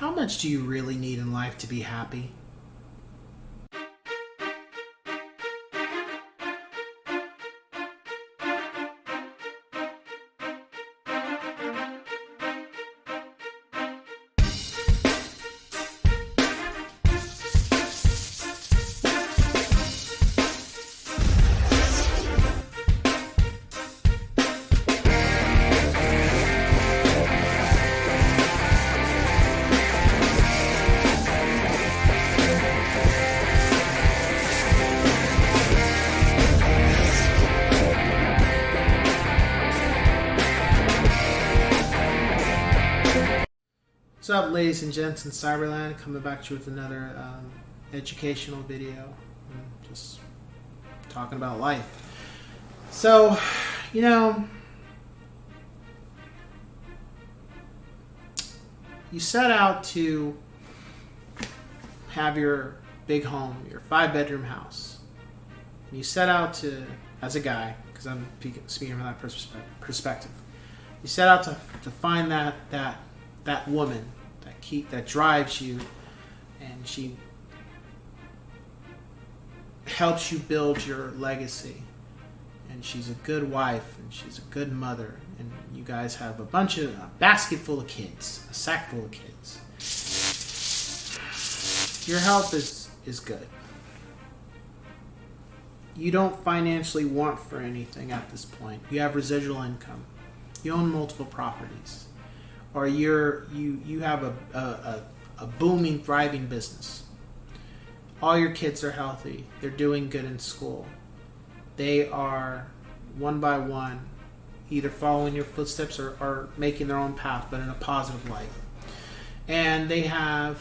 How much do you really need in life to be happy? What's up, ladies and gents in Cyberland? Coming back to you with another educational video. I'm just talking about life. So, you set out to have your big home, your 5-bedroom house. And you set out to, as a guy, because I'm speaking from that perspective, you set out to find that woman that drives you, and she helps you build your legacy, and she's a good wife, and she's a good mother, and you guys have a basket full of kids, a sack full of kids. Your health is good. You don't financially want for anything at this point. You have residual income. You own multiple properties. Or you have a booming, thriving business. All your kids are healthy. They're doing good in school. They are, one by one, either following your footsteps or making their own path, but in a positive light. And they have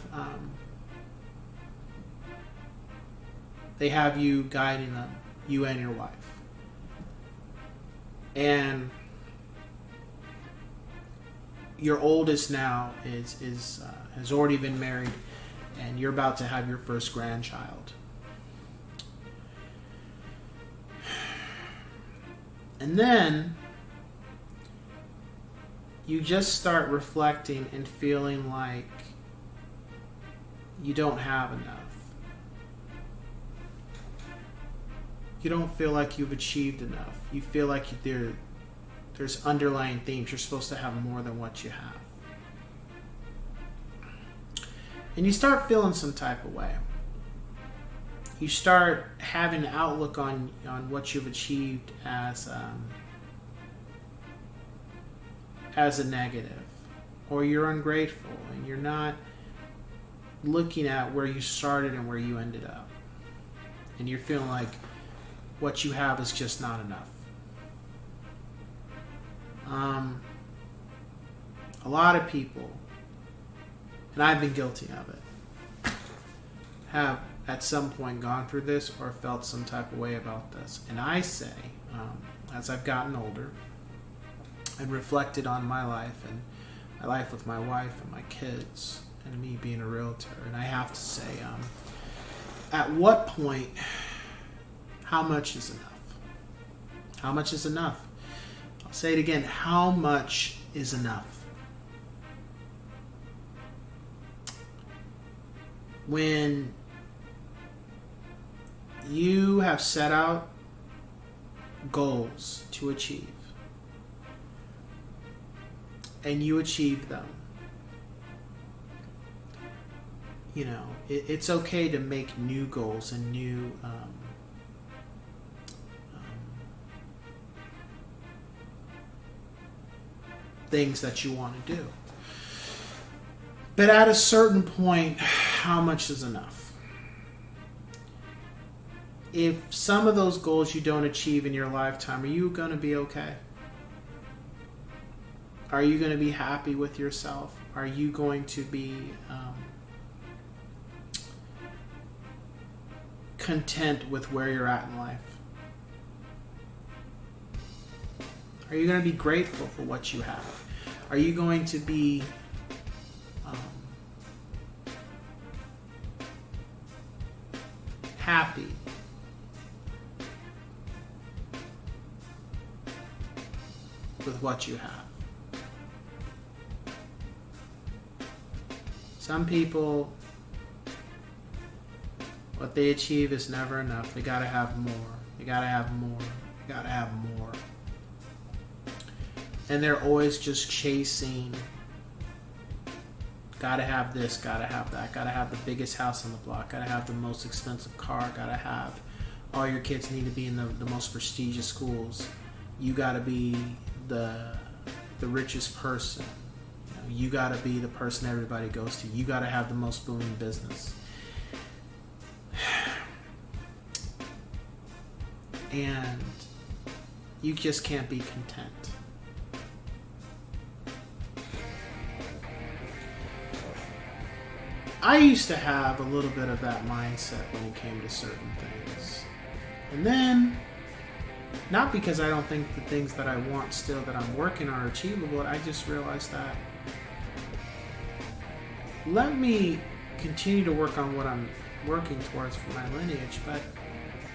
you guiding them, you and your wife. And your oldest now has already been married, and you're about to have your first grandchild. And then you just start reflecting and feeling like you don't have enough. You don't feel like you've achieved enough. You feel like there's underlying themes. You're supposed to have more than what you have. And you start feeling some type of way. You start having an outlook on what you've achieved as a negative. Or you're ungrateful and you're not looking at where you started and where you ended up. And you're feeling like what you have is just not enough. A lot of people, and I've been guilty of it, have at some point gone through this or felt some type of way about this. And I say, as I've gotten older and reflected on my life and my life with my wife and my kids and me being a realtor, and I have to say, at what point, how much is enough? How much is enough? I'll say it again. How much is enough? When you have set out goals to achieve and you achieve them, it's okay to make new goals and new things that you want to do. But at a certain point, how much is enough? If some of those goals you don't achieve in your lifetime, are you going to be okay? Are you going to be happy with yourself? Are you going to be content with where you're at in life? Are you going to be grateful for what you have? Are you going to be happy with what you have? Some people, what they achieve is never enough. They gotta have more. They gotta have more. They gotta have more. And they're always just chasing. Gotta have this, gotta have that, gotta have the biggest house on the block, gotta have the most expensive car, gotta have all your kids need to be in the most prestigious schools. You gotta be the richest person. You gotta be the person everybody goes to. You gotta have the most booming business. And you just can't be content. I used to have a little bit of that mindset when it came to certain things. And then, not because I don't think the things that I want still that I'm working on are achievable, I just realized that let me continue to work on what I'm working towards for my lineage, but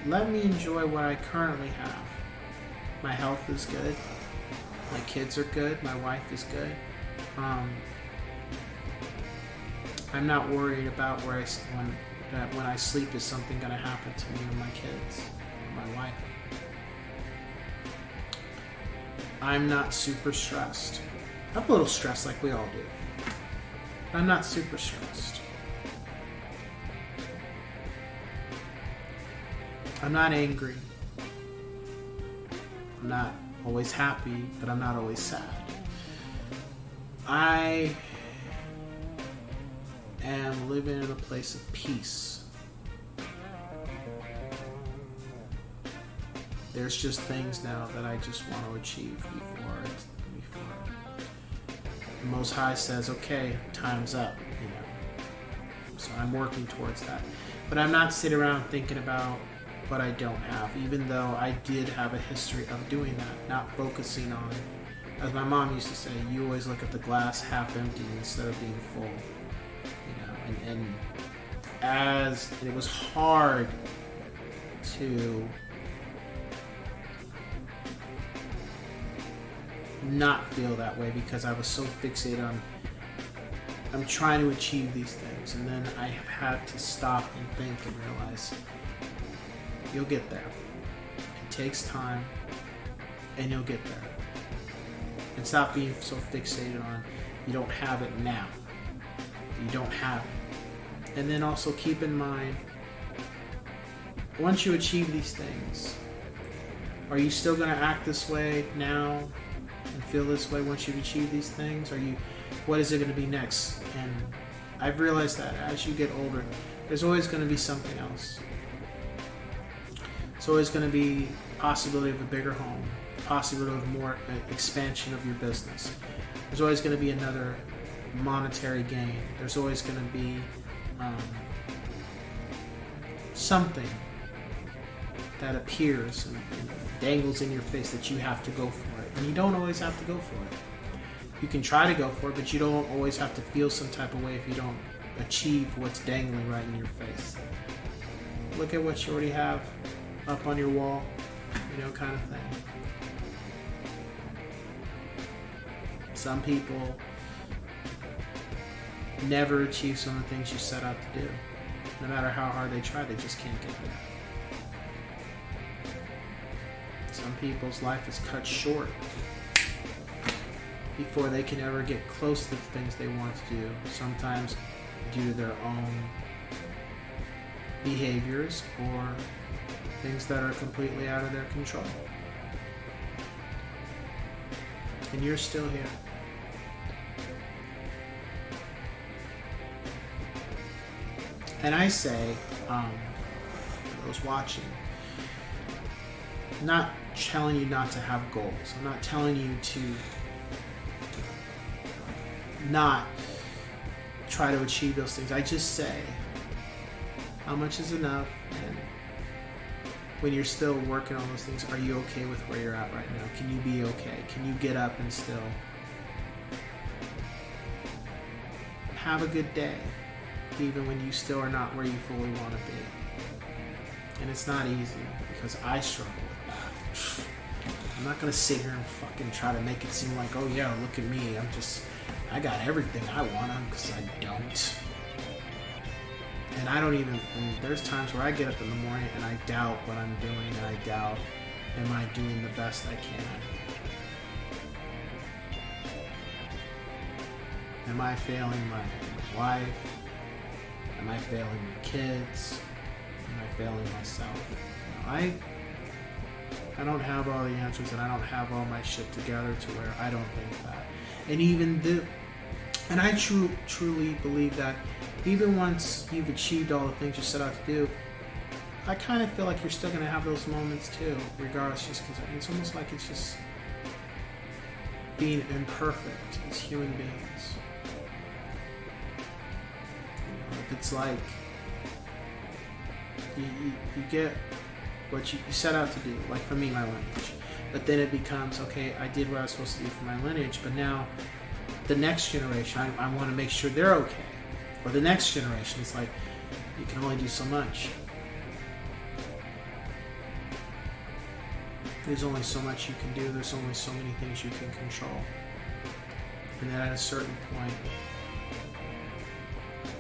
let me enjoy what I currently have. My health is good. My kids are good. My wife is good. I'm not worried about when I sleep is something going to happen to me or my kids or my wife. I'm not super stressed. I'm a little stressed like we all do. But I'm not super stressed. I'm not angry. I'm not always happy, but I'm not always sad. I am living in a place of peace. There's just things now that I just want to achieve before the Most High says, okay, time's up, So I'm working towards that. But I'm not sitting around thinking about what I don't have, even though I did have a history of doing that, not focusing on, as my mom used to say, you always look at the glass half empty instead of being full. And it was hard to not feel that way because I was so fixated on I'm trying to achieve these things, and then I have had to stop and think and realize you'll get there. It takes time, and you'll get there. And stop being so fixated on you don't have it now. You don't have it. And then also keep in mind, once you achieve these things, are you still going to act this way now and feel this way once you've achieved these things? What is it going to be next? And I've realized that as you get older, there's always going to be something else. It's always going to be a possibility of a bigger home, a possibility of more expansion of your business. There's always going to be another monetary gain. There's always going to be something that appears and dangles in your face that you have to go for it. And you don't always have to go for it. You can try to go for it, but you don't always have to feel some type of way if you don't achieve what's dangling right in your face. Look at what you already have up on your wall, kind of thing. Some people never achieve some of the things you set out to do. No matter how hard they try, they just can't get there. Some people's life is cut short before they can ever get close to the things they want to do. Sometimes due to their own behaviors or things that are completely out of their control. And you're still here. And I say, for those watching, I'm not telling you not to have goals. I'm not telling you to not try to achieve those things. I just say, how much is enough? And when you're still working on those things, are you okay with where you're at right now? Can you be okay? Can you get up and still have a good day, even when you still are not where you fully want to be? And it's not easy, because I struggle with that. I'm not going to sit here and fucking try to make it seem like, oh yeah, look at me, I'm just I got everything I want because I don't. And I don't even, and there's times where I get up in the morning and I doubt what I'm doing, and I doubt, am I doing the best I can? Am I failing my wife? Am I failing my kids? Am I failing myself? I don't have all the answers, and I don't have all my shit together to where I don't think that. And I truly believe that even once you've achieved all the things you set out to do, I kind of feel like you're still going to have those moments too, regardless, just because it's almost like it's just being imperfect as human beings. If it's like you get what you set out to do, like for me, my lineage, but then it becomes, okay, I did what I was supposed to do for my lineage, but now the next generation, I want to make sure they're okay. Or the next generation, it's like, you can only do so much. There's only so much you can do, there's only so many things you can control. And then at a certain point,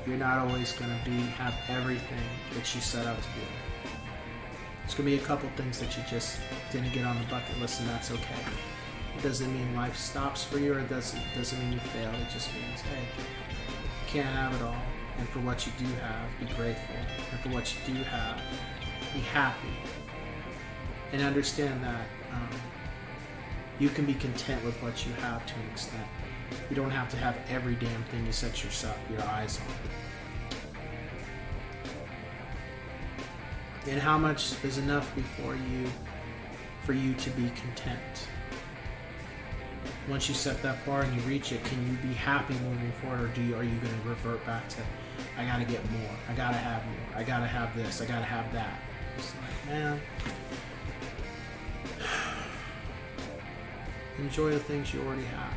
you're not always going to have everything that you set out to do. There's going to be a couple things that you just didn't get on the bucket list, and that's okay. It doesn't mean life stops for you, or it doesn't mean you failed. It just means, hey, you can't have it all. And for what you do have, be grateful. And for what you do have, be happy. And understand that you can be content with what you have to an extent. You don't have to have every damn thing you set your eyes on. And how much is enough for you to be content? Once you set that bar and you reach it, can you be happy moving forward, or are you going to revert back to, I got to get more, I got to have more, I got to have this, I got to have that? It's like, man, enjoy the things you already have.